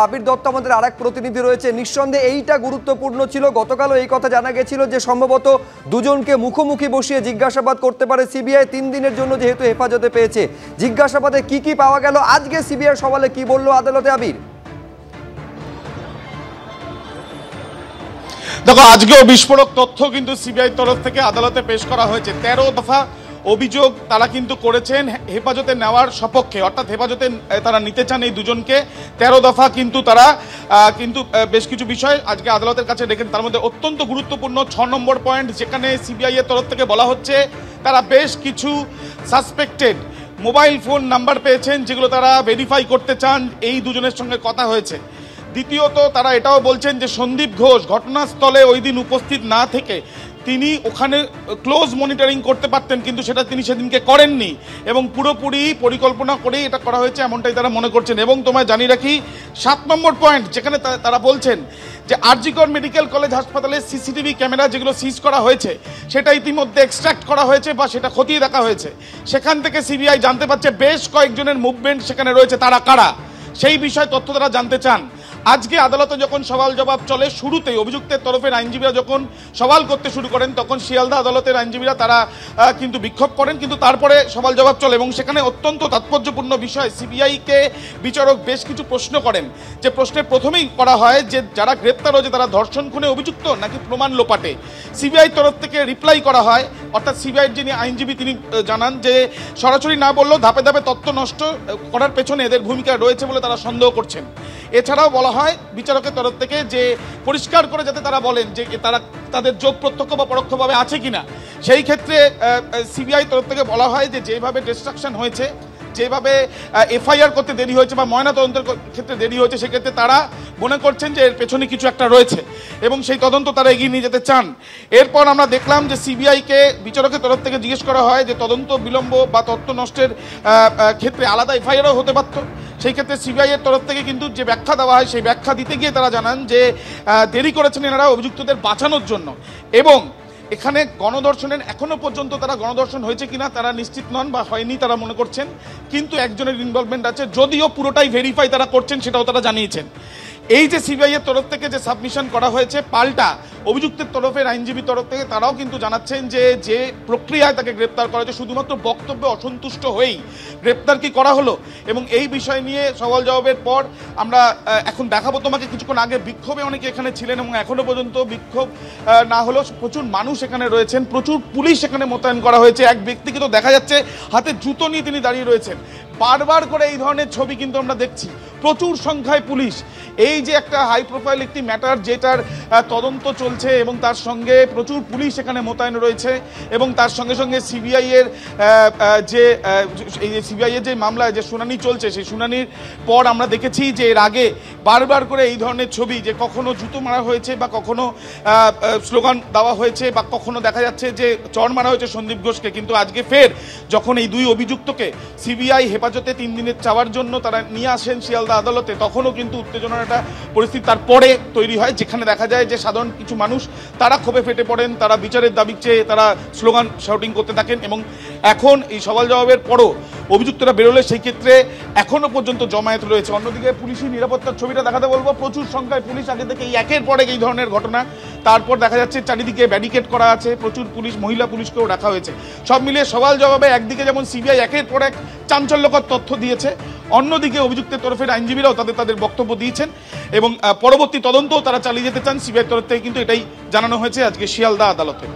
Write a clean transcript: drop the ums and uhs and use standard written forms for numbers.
আবির দত্ত আমাদের আরেক প্রতিনিধি রয়েছে। নিঃসন্দেহে এইটা গুরুত্বপূর্ণ ছিল, গতকালও এই কথা জানা গেছিল যে সম্ভবত দুজনকে মুখোমুখি বসিয়ে জিজ্ঞাসাবাদ করতে পারে সিবিআই। 3 দিনের জন্য যেহেতু হেফাজতে পেয়েছে, জিজ্ঞাসাবাদে কি পাওয়া গেল, আজকে সিবিআই সওয়ালে কি বলল আদালতে আবির? দেখো, আজকেও বিস্ফোরক তথ্য কিন্তু সিবিআই তরফ থেকে আদালতে পেশ করা হয়েছে। 13 দফা অভিযোগ তারা কিন্তু করেছেন হেফাজতে নেওয়ার সপক্ষে, অর্থাৎ হেফাজতে তারা নিতে চান এই দুজনকে। 13 দফা কিন্তু তারা বেশ কিছু বিষয় আজকে আদালতের কাছে রেখেন। তার মধ্যে অত্যন্ত গুরুত্বপূর্ণ 6 নম্বর পয়েন্ট, যেখানে সিবিআই এর তরফ থেকে বলা হচ্ছে তারা বেশ কিছু সাসপেক্টেড মোবাইল ফোন নাম্বার পেয়েছেন, যেগুলো তারা ভেরিফাই করতে চান এই দুজনের সঙ্গে কথা হয়েছে। দ্বিতীয়ত তারা এটাও বলছেন যে সন্দীপ ঘোষ ঘটনাস্থলে ওই দিন উপস্থিত না থেকে তিনি ওখানে ক্লোজ মনিটরিং করতে পারতেন, কিন্তু সেটা তিনি সেদিনকে করেননি এবং পুরোপুরি পরিকল্পনা করেই এটা করা হয়েছে, এমনটাই তারা মনে করছেন। এবং তোমায় জানিয়ে রাখি 7 নম্বর পয়েন্ট, যেখানে তারা বলছেন যে আর.জি. কর মেডিকেল কলেজ হাসপাতালের সিসিটিভি ক্যামেরা যেগুলো সিজ করা হয়েছে সেটা ইতিমধ্যে এক্সট্রাক্ট করা হয়েছে বা সেটা খতিয়ে দেখা হয়েছে। সেখান থেকে সিবিআই জানতে পারছে বেশ কয়েকজনের মুভমেন্ট সেখানে রয়েছে, তারা কারা সেই বিষয়ে তথ্য তারা জানতে চান। আজকে আদালতে যখন সওয়াল জবাব চলে, শুরুতেই অভিযুক্তের তরফের আইনজীবীরা যখন সওয়াল করতে শুরু করেন, তখন শিয়ালদা আদালতের আইনজীবীরা তারা কিন্তু বিক্ষোভ করেন, কিন্তু তারপরে সওয়াল জবাব চলে এবং সেখানে অত্যন্ত তাৎপর্যপূর্ণ বিষয় সিবিআইকে বিচারক বেশ কিছু প্রশ্ন করেন। যে প্রশ্নের প্রথমেই করা হয় যে যারা গ্রেপ্তার হয়েছে তারা ধর্ষণ খুনে অভিযুক্ত নাকি প্রমাণ লোপাটে। সিবিআই তরফ থেকে রিপ্লাই করা হয়, অর্থাৎ সিবিআইয়ের যিনি আইনজীবী তিনি জানান যে সরাসরি না বললেও ধাপে ধাপে তথ্য নষ্ট করার পেছনে এদের ভূমিকা রয়েছে বলে তারা সন্দেহ করছেন। এছাড়াও বলা হয় বিচারকের তরফ থেকে যে পরিষ্কার করে যাতে তারা বলেন যে তারা তাদের যোগ প্রত্যক্ষ বা পরোক্ষভাবে আছে কিনা। সেই ক্ষেত্রে সিবিআই তরফ থেকে বলা হয় যে যেভাবে ডিস্ট্রাকশন হয়েছে, যেভাবে এফআইআর করতে দেরি হয়েছে বা ময়নাতদন্তের ক্ষেত্রে দেরি হয়েছে, সেক্ষেত্রে তারা মনে করছেন যে এর পেছনে কিছু একটা রয়েছে এবং সেই তদন্ত তারা এগিয়ে নিয়ে যেতে চান। এরপর আমরা দেখলাম যে সিবিআইকে বিচারকের তরফ থেকে জিজ্ঞেস করা হয় যে তদন্ত বিলম্ব বা তথ্য নষ্টের ক্ষেত্রে আলাদা এফআইআরও হতে পারত। সেই ক্ষেত্রে সিবিআই এর তরফ থেকে কিন্তু যে ব্যাখ্যা দেওয়া হয় সেই ব্যাখ্যা দিতে গিয়ে তারা জানান যে দেরি করেছেন এনারা অভিযুক্তদের বাঁচানোর জন্য এবং এখানে গণধর্ষণের এখনো পর্যন্ত তারা গণধর্ষণ হয়েছে কিনা তারা নিশ্চিত নন বা হয়নি তারা মনে করছেন, কিন্তু একজনের ইনভলভমেন্ট আছে, যদিও পুরোটাই ভেরিফাই তারা করছেন সেটাও তারা জানিয়েছেন। এই যে সিবিআই এর তরফ থেকে যে সাবমিশন করা হয়েছে, পাল্টা অভিযুক্তের তরফের আইনজীবী তরফ থেকে তারাও কিন্তু জানাচ্ছেন যে যে প্রক্রিয়ায় তাকে গ্রেপ্তার করা হয়েছে শুধুমাত্র বক্তব্যে অসন্তুষ্ট হয়েই গ্রেপ্তার কি করা হলো। এবং এই বিষয় নিয়ে সওয়াল জবাবের পর আমরা এখন দেখাবো তোমাকে, কিছুক্ষণ আগে বিক্ষোভে অনেকে এখানে ছিলেন এবং এখনো পর্যন্ত বিক্ষোভ না হলেও প্রচুর মানুষ এখানে রয়েছেন, প্রচুর পুলিশ এখানে মোতায়েন করা হয়েছে। এক ব্যক্তিকে তো দেখা যাচ্ছে হাতে জুতো নিয়ে তিনি দাঁড়িয়ে রয়েছেন। বারবার করে এই ধরনের ছবি কিন্তু আমরা দেখছি, প্রচুর সংখ্যায় পুলিশ। এই যে একটা হাই প্রোফাইল একটি ম্যাটার যেটার তদন্ত চলছে এবং তার সঙ্গে প্রচুর পুলিশ এখানে মোতায়েন রয়েছে এবং তার সঙ্গে সঙ্গে সিবিআই এর যে মামলায় যে শুনানি চলছে সেই শুনানির পর আমরা দেখেছি যে এর আগে বারবার করে এই ধরনের ছবি, যে কখনো জুতো মারা হয়েছে বা কখনো স্লোগান দেওয়া হয়েছে বা কখনো দেখা যাচ্ছে যে চড় মারা হয়েছে সন্দীপ ঘোষকে, কিন্তু আজকে ফের যখন এই দুই অভিযুক্তকে সিবিআই হেফাজতে 3 দিনের চাওয়ার জন্য তারা নিয়ে আসেন শিয়ালদা আদালতে, তখনও কিন্তু উত্তেজনার একটা পরিস্থিতি তারপরে তৈরি হয়, যেখানে দেখা যায় যে সাধারণ কিছু মানুষ তারা ক্ষোভে ফেটে পড়েন, তারা বিচারের দাবি চেয়ে তারা স্লোগান শাউটিং করতে থাকেন। এবং এখন এই সওয়াল জবাবের পরও অভিযুক্তরা বেরোলে সেই ক্ষেত্রে এখনো পর্যন্ত জমায়েত রয়েছে। অন্যদিকে পুলিশি নিরাপত্তার ছবিটা দেখাতে বলবো, প্রচুর সংখ্যায় পুলিশ আগে থেকে একের পর এক এই ধরনের ঘটনা, তারপর দেখা যাচ্ছে চারিদিকে ব্যারিকেড করা আছে, প্রচুর পুলিশ, মহিলা পুলিশকেও রাখা হয়েছে। সব মিলিয়ে সওয়াল জবাবে একদিকে যেমন সিবিআই একের পর এক চাঞ্চল্যকর তথ্য দিয়েছে, অন্যদিকে অভিযুক্তের তরফের আইনজীবীরাও তাদের বক্তব্য দিয়েছেন এবং পরবর্তী তদন্তও তারা চালিয়ে যেতে চান। সিবিআই তরফ থেকে কিন্তু এটাই জানানো হয়েছে আজকে শিয়ালদা আদালতে।